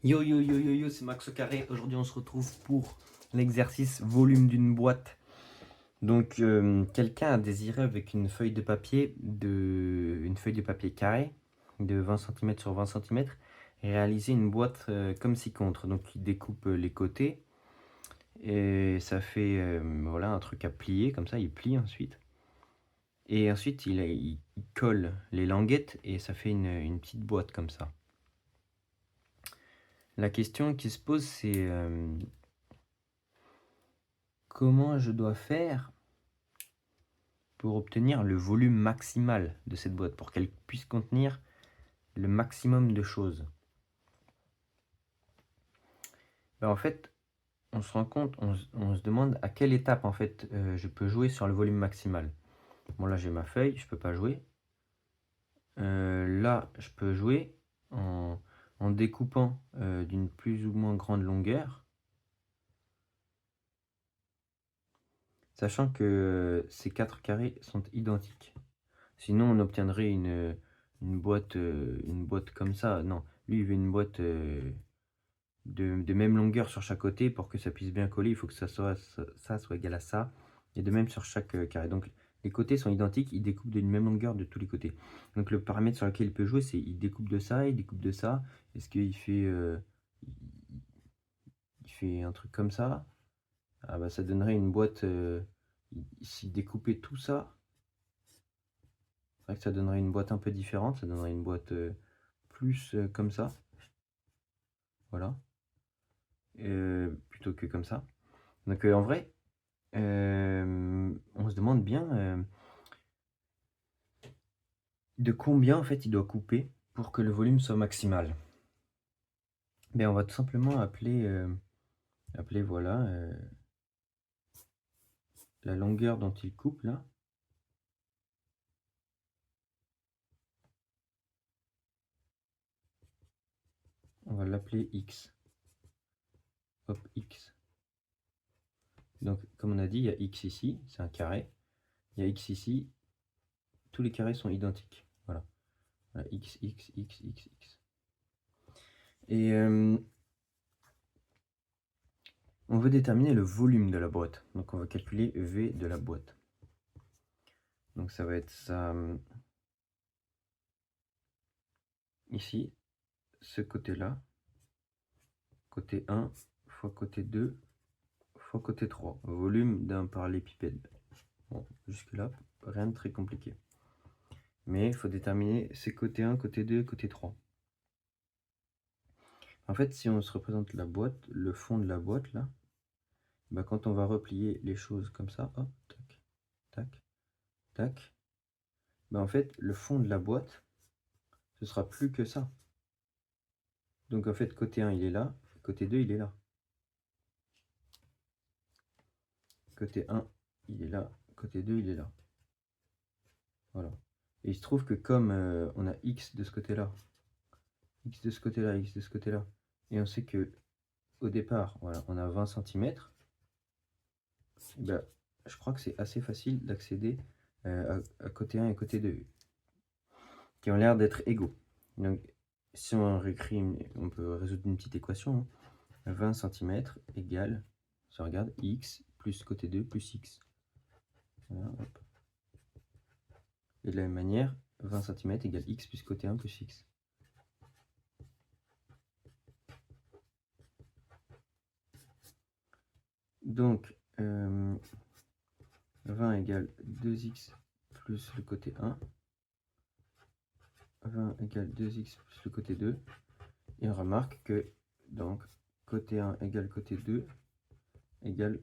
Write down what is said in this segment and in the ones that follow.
Yo yo yo yo yo, c'est Max au carré. Aujourd'hui, on se retrouve pour l'exercice volume d'une boîte. Donc, quelqu'un a désiré avec une feuille de papier carré de 20 cm sur 20 cm réaliser une boîte comme ci-contre. Donc, il découpe les côtés et ça fait voilà un truc à plier comme ça. Il plie ensuite et ensuite il colle les languettes et ça fait une petite boîte comme ça. La question qui se pose, c'est comment je dois faire pour obtenir le volume maximal de cette boîte, pour qu'elle puisse contenir le maximum de choses. Ben, en fait, on se rend compte, on se demande à quelle étape en fait je peux jouer sur le volume maximal. Bon, là j'ai ma feuille, je peux pas jouer. Là, je peux jouer en découpant d'une plus ou moins grande longueur, sachant que ces quatre carrés sont identiques. Sinon, on obtiendrait une boîte comme ça. Non, lui, il veut une boîte de même longueur sur chaque côté pour que ça puisse bien coller. Il faut que ça soit égal à ça. Et de même sur chaque carré. Donc, les côtés sont identiques. Il découpe d'une même longueur de tous les côtés. Donc, le paramètre sur lequel il peut jouer, c'est il découpe de ça, il découpe de ça. Est-ce qu'il fait, il fait un truc comme ça? Ah bah, ça donnerait une boîte. S'il découpait tout ça, c'est vrai que ça donnerait une boîte un peu différente. Ça donnerait une boîte plus comme ça. Voilà. Plutôt que comme ça. Donc en vrai, on se demande bien de combien en fait il doit couper pour que le volume soit maximal. Ben, on va tout simplement appeler voilà la longueur dont il coupe là. On va l'appeler X. Hop, X. Donc comme on a dit, il y a X ici, c'est un carré. Il y a X ici, tous les carrés sont identiques. Voilà. Voilà, X, X, X, X, X. Et on veut déterminer le volume de la boîte. Donc on va calculer V de la boîte. Donc ça va être ça ici, ce côté-là, côté 1 fois côté 2 fois côté 3, volume d'un parallélépipède. Bon, jusque-là, rien de très compliqué. Mais il faut déterminer ces côté 1, côté 2, côté 3. En fait, si on se représente la boîte, le fond de la boîte, là, bah, quand on va replier les choses comme ça, hop, tac, tac, tac, bah, en fait, le fond de la boîte, ce sera plus que ça. Donc en fait, côté 1, il est là, côté 2, il est là. Côté 1, il est là, côté 2, il est là. Voilà. Et il se trouve que comme on a X de ce côté-là, X de ce côté-là, X de ce côté-là, et on sait que au départ, voilà, on a 20 cm, ben, je crois que c'est assez facile d'accéder à côté 1 et côté 2, qui ont l'air d'être égaux. Donc, si on réécrit, on peut résoudre une petite équation. 20 cm égale, si on regarde, X plus côté 2 plus X. Voilà, hop. Et de la même manière, 20 cm égale X plus côté 1 plus X. Donc, 20 égale 2x plus le côté 1. 20 égale 2x plus le côté 2. Et on remarque que, donc, côté 1 égale côté 2 égale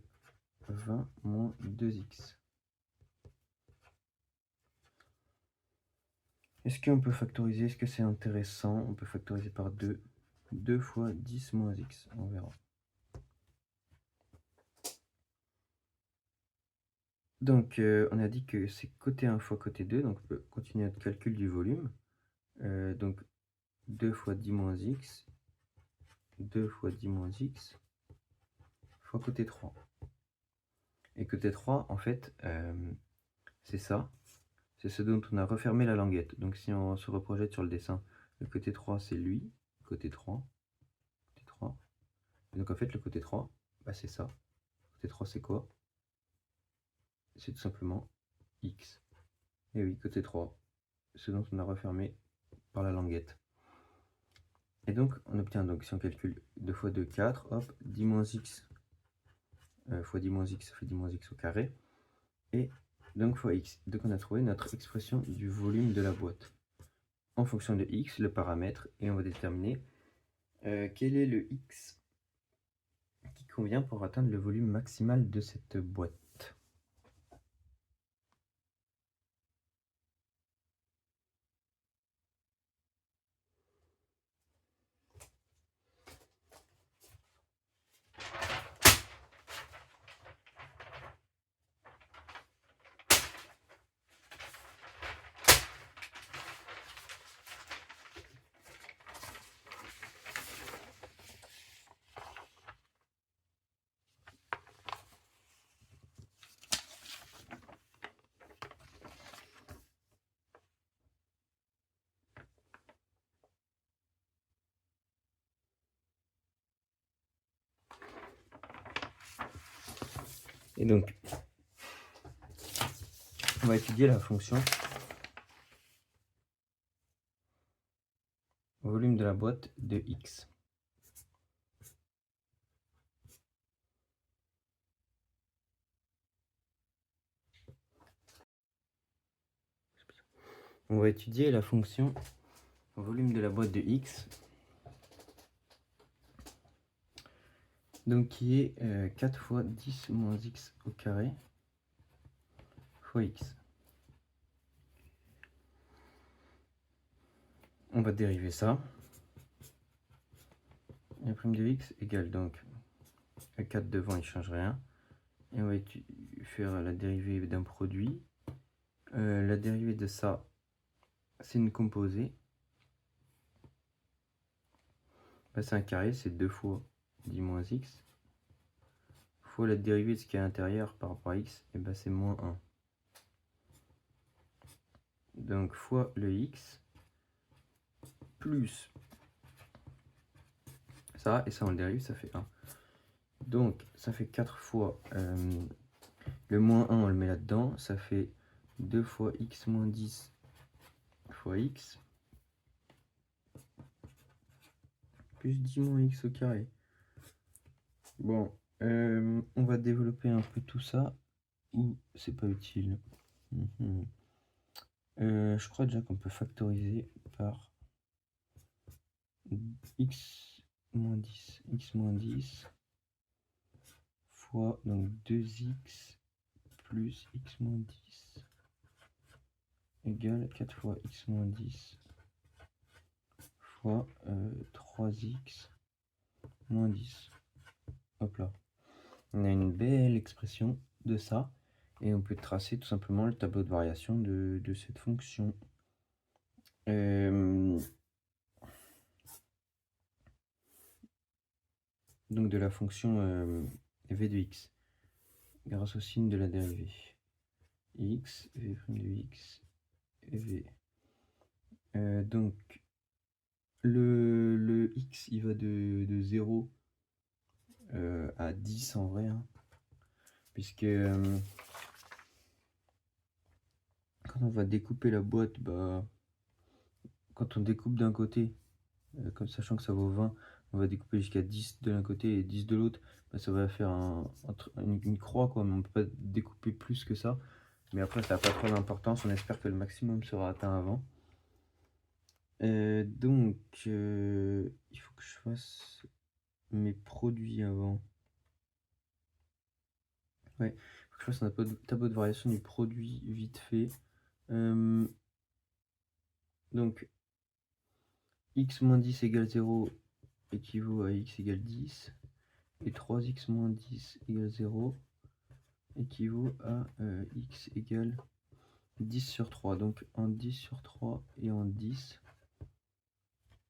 20 moins 2x. Est-ce qu'on peut factoriser? Est-ce que c'est intéressant? On peut factoriser par 2. 2 fois 10 moins x. On verra. Donc, on a dit que c'est côté 1 fois côté 2. Donc, on peut continuer notre calcul du volume. Donc, 2 fois 10 moins x. 2 fois 10 moins x fois côté 3. Et côté 3, en fait, c'est ça. C'est ce dont on a refermé la languette. Donc si on se reprojette sur le dessin, le côté 3, c'est lui, côté 3. Donc en fait, le côté 3, bah, c'est ça. Le côté 3, c'est quoi? C'est tout simplement x. Et oui, côté 3, ce dont on a refermé par la languette. Et donc, on obtient, donc si on calcule 2 fois 2, 4, hop, 10 moins x fois 10 moins x, ça fait 10 moins x au carré. Et donc fois x. Donc on a trouvé notre expression du volume de la boîte. En fonction de x, le paramètre, et on va déterminer quel est le x qui convient pour atteindre le volume maximal de cette boîte. Et donc, on va étudier la fonction volume de la boîte de x. On va étudier la fonction volume de la boîte de x, donc qui est 4 fois 10 moins x au carré fois x. On va dériver ça. La prime de x égale donc 4 devant, il ne change rien. Et on va faire la dérivée d'un produit. La dérivée de ça, c'est une composée. Bah, c'est un carré, c'est 2 fois 10 moins x. Fois la dérivée de ce qui est à l'intérieur par rapport à x, et bah, c'est moins 1. Donc fois le x, plus ça, et ça on le dérive, ça fait 1. Donc ça fait 4 fois le moins 1, on le met là-dedans, ça fait 2 fois x moins 10 fois x, plus 10 moins x au carré. Bon, on va développer un peu tout ça, ou c'est pas utile. Je crois déjà qu'on peut factoriser par x moins 10 fois donc 2x plus x moins 10 égale 4 fois x moins 10 fois 3x moins 10. Hop là. On a une belle expression de ça. Et on peut tracer tout simplement le tableau de variation de cette fonction. Donc de la fonction v de x, grâce au signe de la dérivée. X, v' de x, et v. Donc le x, il va de 0 à 10 en vrai, hein, puisque quand on va découper la boîte, bah, quand on découpe d'un côté, comme sachant que ça vaut 20, on va découper jusqu'à 10 de l'un côté et 10 de l'autre, bah, ça va faire une croix, quoi, mais on ne peut pas découper plus que ça. Mais après, ça n'a pas trop d'importance, on espère que le maximum sera atteint avant. Donc, il faut que je fasse mes produits avant. Ouais, il faut que je fasse un tableau de variation du produit vite fait. Donc, x moins 10 égale 0 équivaut à x égale 10. Et 3x moins 10 égale 0 équivaut à x égale 10 sur 3. Donc en 10 sur 3 et en 10.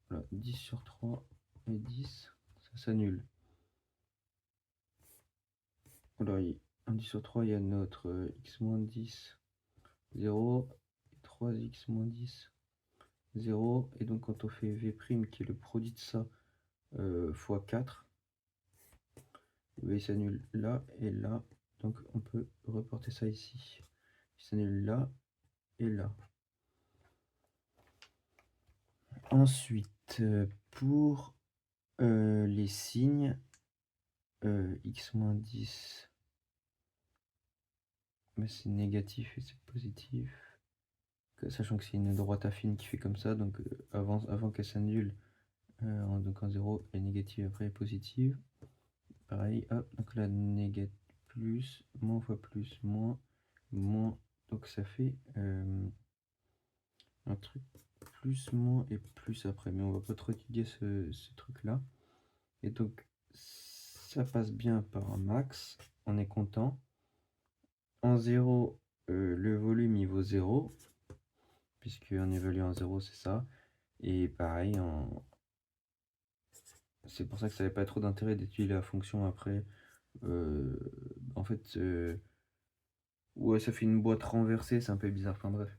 Voilà, 10 sur 3 et 10, ça s'annule. Voilà, en 10 sur 3, il y a notre x moins 10, 0, et 3x moins 10, 0. Et donc quand on fait v', qui est le produit de ça, fois 4, il s'annule là et là. Donc on peut reporter ça ici. Il s'annule là et là. Ensuite, pour les signes, x-10, mais c'est négatif et c'est positif. Sachant que c'est une droite affine qui fait comme ça, donc avant qu'elle s'annule, donc en 0 est négative, après est positive. Pareil, hop, donc là, négatif, plus, moins fois plus, moins, moins, donc ça fait un truc plus, moins et plus après, mais on va pas trop étudier ce truc-là. Et donc, ça passe bien par un max, on est content. En 0, le volume il vaut 0, puisqu'on évalue en 0, c'est ça. Et pareil, c'est pour ça que ça n'avait pas trop d'intérêt d'étudier la fonction après. En fait, ouais, ça fait une boîte renversée, c'est un peu bizarre, enfin bref.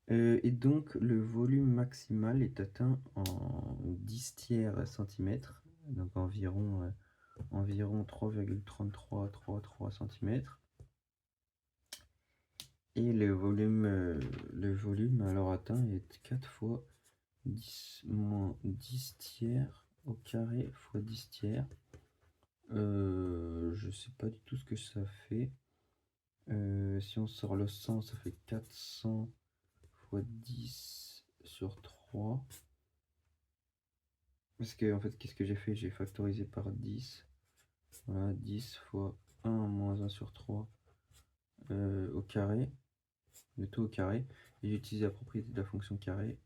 Et donc, le volume maximal est atteint en 10 tiers centimètres, donc environ 3,3333 cm. Et le volume alors atteint est 4 fois 10 moins 10 tiers au carré fois 10 tiers. Je sais pas du tout ce que ça fait. Si on sort le 100, ça fait 400 fois 10 sur 3. Parce que en fait, qu'est-ce que j'ai fait? J'ai factorisé par 10. Voilà, 10 fois 1 moins 1 sur 3 au carré. Le tout au carré. Et j'ai utilisé la propriété de la fonction carré.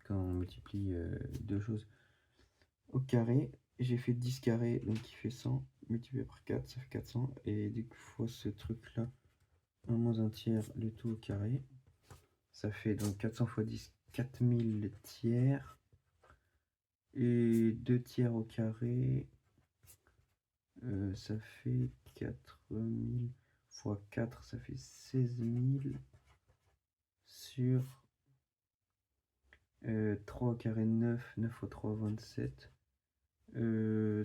Quand on multiplie deux choses au carré, j'ai fait 10 carré, donc qui fait 100, multiplié par 4, ça fait 400, et du coup, fois ce truc-là, 1 moins 1 tiers, le tout au carré, ça fait donc 400 fois 10, 4000 tiers, et 2 tiers au carré, ça fait 4000 fois 4, ça fait 16000 sur 3 au carré 9, 9 fois 3, 27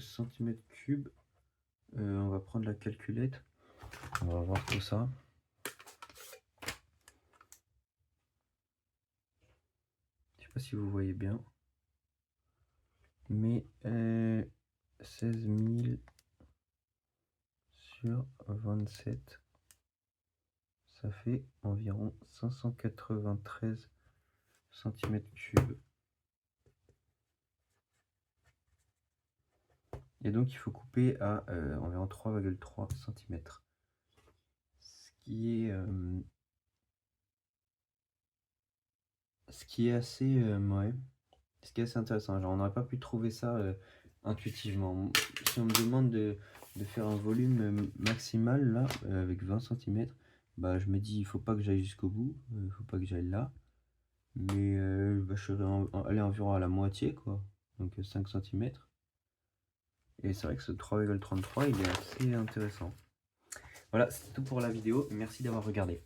centimètres cubes. On va prendre la calculette, on va voir tout ça. Je sais pas si vous voyez bien, mais 16 000 sur 27, ça fait environ 593 cm3. Et donc il faut couper à environ 3,3 cm. Ce qui est assez ouais, ce qui est assez intéressant. Genre, on n'aurait pas pu trouver ça intuitivement. Si on me demande de faire un volume maximal là avec 20 cm, bah je me dis il faut pas que j'aille jusqu'au bout, il faut pas que j'aille là, mais bah, je serais allé environ à la moitié quoi, donc 5 cm. Et c'est vrai que ce 3,33 il est assez intéressant. Voilà, c'est tout pour la vidéo, merci d'avoir regardé.